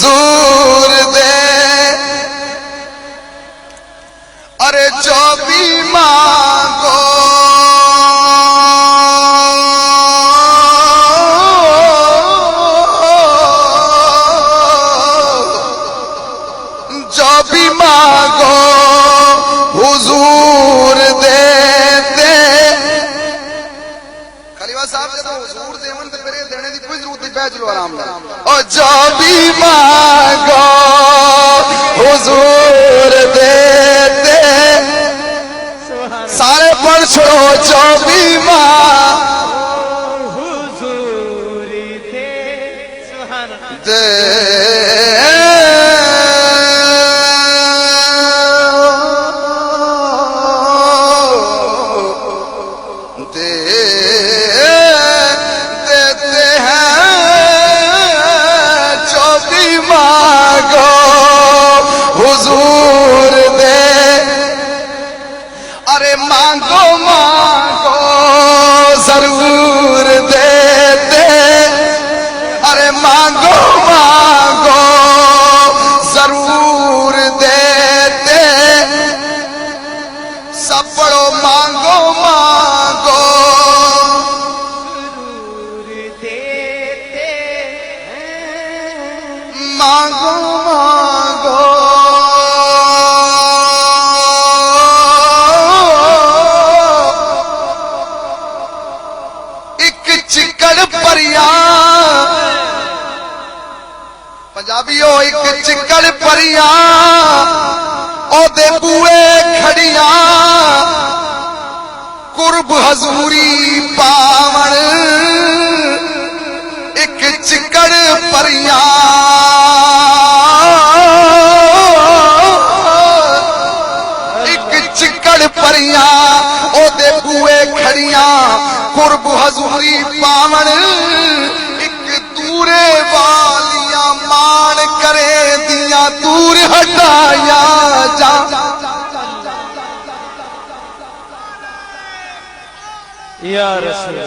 हुजूर दे, अरे जो भी मांगो हुजूर देते। खलीफा साहब जब हुजूर देवन ते फिर देने की कोई जरूरत नहीं, बैठ लो आराम से। और जो भी मांगो हुजूर देते, सारे पढ़ छोड़ो। जो भी मांगो हुजूर दे, हुजूर दे, अरे मांगो मांगो जरूर देते, अरे मांगो मांगो जरूर देते। सब पढ़ो मांगो मांगो जरूर देते, मांगो मांगो। पंजाबी हो एक चिक्कड़ परिया ओदे बूए खड़िया, कुर्ब हजूरी पावन। एक चिक्कड़ परिया एक चिक्कड़ परिया ओदे बूए खड़िया, कुर्ब हजूरी पावन। एक दूरे वालिया मान करे दिया, दूर हटाया जा। या रसूल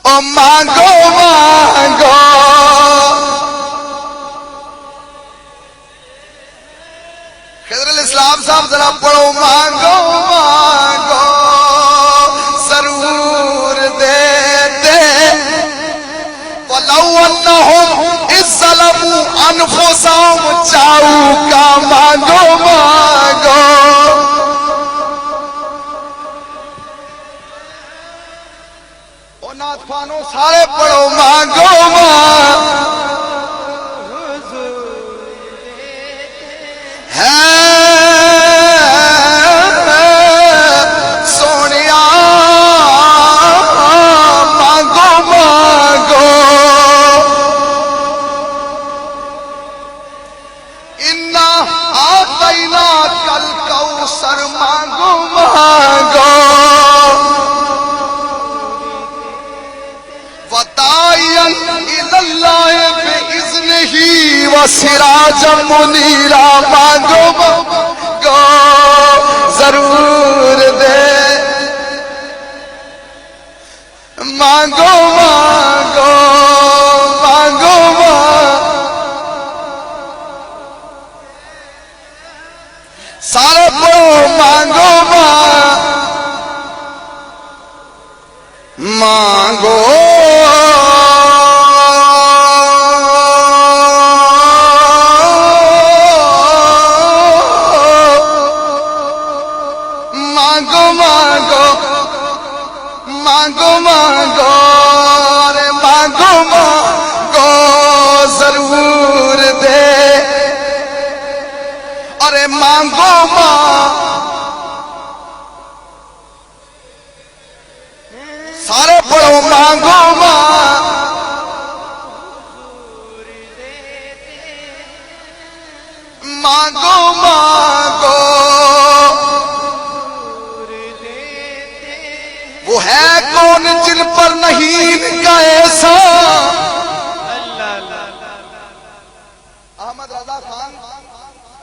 ओ मांगो मांगो, खिदरुल इस्लाम साहब जरा पढ़ो मांगो मांगो जरूर देते। वलौ अन्नहुम इज़्ज़लमू अनफुसहुम जाऊ का मांगो मांगो। ओ नाथवानो सारे पढ़ो मांगो मांगो है सोनिया, मांगो मांगो। इन्ना आतैना कल कौसर, मांगो मांगो। वदाइयन इलल्लाह बिइज़्निही व सिराजम मुनीरा, मांगो मांगो जरूर दे, मांगो मांगो मांगो मांगो। सारे पढ़ो मांगो मांगो मांगो मांगो मांगो मांगो, अरे मांगो मांगो जरूर दे, अरे मांगो मांगो। सारे पढ़ो मांगो मांगो मांगो मांगो। वो है कौन जिन पर नहीं इनका ऐसा। अहमद रजा खान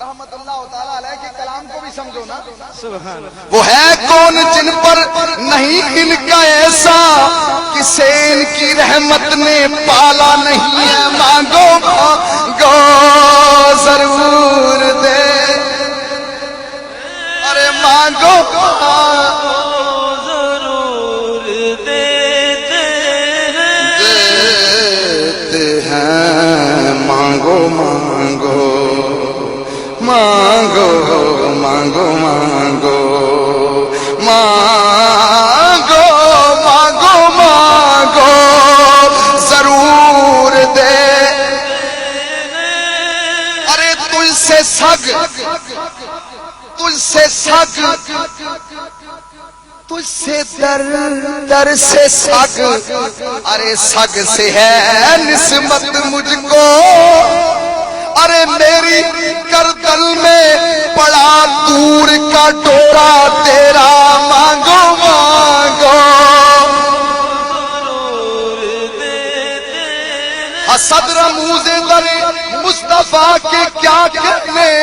रहमतुल्लाह ताला अलैह के कलाम को भी समझो ना। सुभान। वो है कौन जिन पर नहीं इनका ऐसा किसे इनकी रहमत ने पाला नहीं है, मांगो मांगो जरूर दे, अरे मांगो जरूर देते हैं, मांगो मांगो मांगो मांगो मांगो मांगो मांगो मांगो जरूर दे, अरे तुझसे सग तुझसे दर दर से सग, अरे सग से है निस्बत मुझको, अरे मेरी करतल में पड़ा दूर का डोरा तेरा, मांगो मांगो सदर मुझे दरे मुस्तफा के क्या कहने,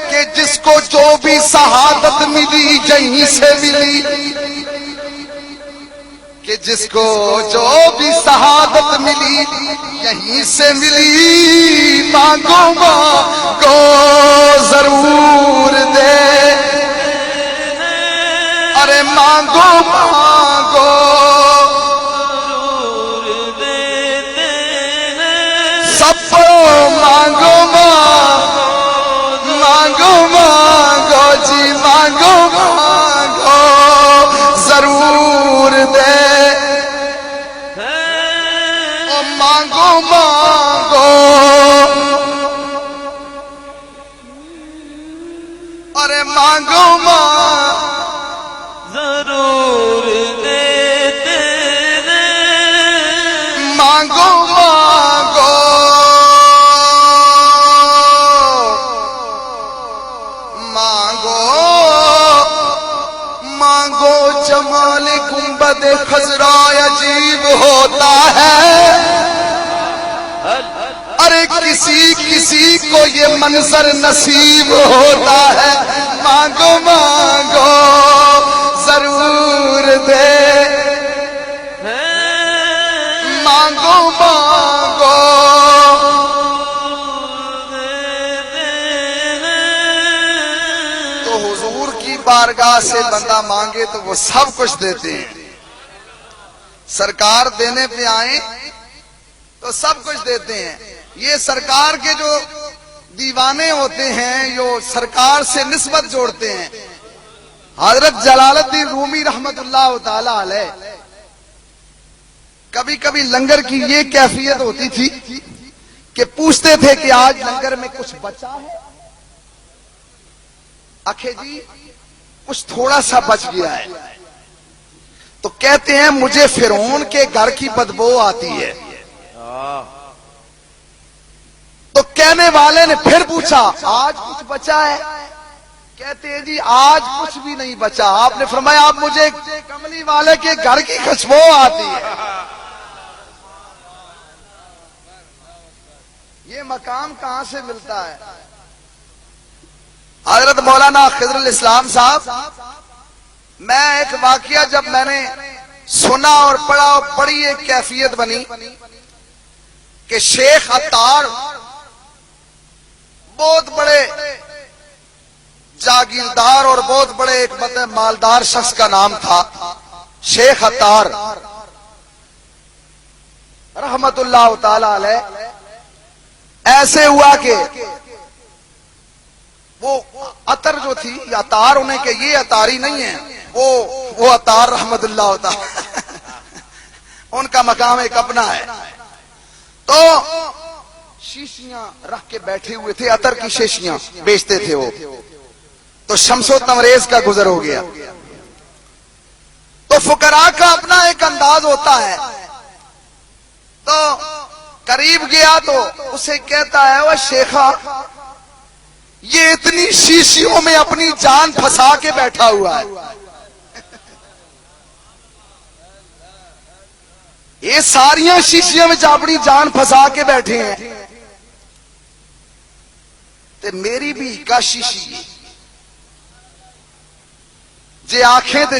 कि जिसको जो भी शहादत मिली यहीं से मिली, कि जिसको जो भी शहादत मिली यहीं से मिली, मांगो मांगो जरूर दे, अरे मांगो मांगो सबको मांगो मांगो मांगो जी मांगो मांगो जरूर दे, ओ मांगो मांगो, अरे मांगो जरूर देते मांगो मांगो मांगो मांगो, जमाल गुंबद खजरा अजीब होता है, अरे किसी किसी को ये मंजर नसीब होता है, मांगो मांगो जरूर दे, मांगो मांगो तो हुजूर की बारगाह से बंदा मांगे तो वो सब कुछ देते हैं। सरकार देने पे आए तो सब कुछ देते हैं। ये सरकार के जो दीवाने होते हैं, जो सरकार से निस्बत जोड़ते हैं, हजरत जलालुद्दीन रूमी रहमतुल्लाह ताला अलैह, कभी कभी लंगर की ये कैफियत होती थी कि पूछते थे कि आज लंगर में कुछ बचा है, अखे जी कुछ थोड़ा सा बच गया है, तो कहते हैं मुझे फिरौन के घर की बदबू आती है। तो कहने वाले ने फिर पूछा आज कुछ बचा है, कहते हैं जी आज कुछ भी नहीं बचा। आपने फरमाया आप मुझे कमली वाले के घर की खुशबू आती है। ये मकाम कहां से मिलता है? हजरत मौलाना खिजरुल इस्लाम साहब, मैं एक वाकया जब मैंने सुना और पढ़ा और बड़ी एक कैफियत बनी कि शेख अत्तार बहुत बड़े जागीरदार और बहुत बड़े एक मतलब मालदार शख्स का नाम था शेख अत्तार रहमतुल्लाह ताला अलैह। ऐसे हुआ कि वो अतर जो थी अतार उन्हें के ये अतारी नहीं है, वो अतार रहमतुल्लाह होता उनका मकाम एक अपना है। तो शीशियां रख के बैठे हुए थे, अतर की शीशियां बेचते थे वो। तो शमसो तमरेज का गुजर हो गया। तो फुकरा का अपना एक अंदाज होता है। तो करीब गया तो उसे कहता है वह शेखा ये इतनी शीशियों में अपनी जान फंसा के बैठा हुआ है, ये सारियां शीशियों में अपनी जान फंसा के बैठे हैं, ते मेरी भी का शीशी जे आंखें ते